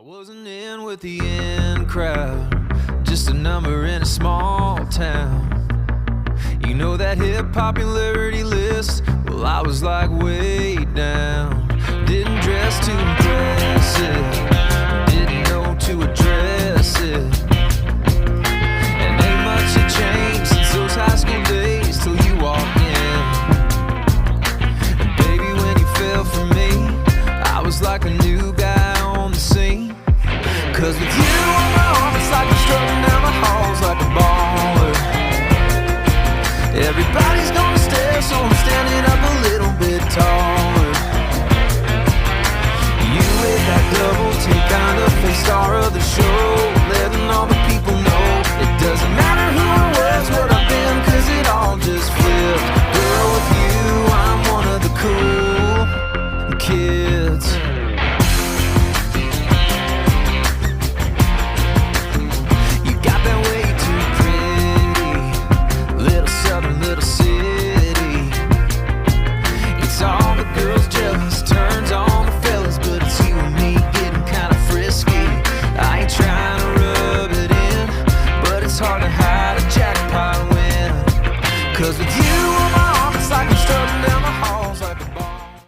wasn't in with the in crowd, just a number in a small town. You know that hip popularity list? Well, I was like way down. Didn't dress too impressive, didn't know to address it. And ain't much had changed since those high school days till you walked in. And baby, when you fell for me, I was like a new guy on the scene. Cause with you on my arm, it's like I'm strutting down the halls like a baller. Everybody's gonna stare, so I'm standing up a little bit taller. You with that double take, kind of face star of the show, letting all the people know it doesn't matter who I was, what I've been, cause it all just flipped. Girl, with you, I'm one of the cool kids. Little city, it's all the girls jealous, turns on the fellas, but it's you and me getting kinda frisky. I ain't trying to rub it in, but it's hard to hide a jackpot win. Cause with you on my arm, it's like I'm strutting down the hall.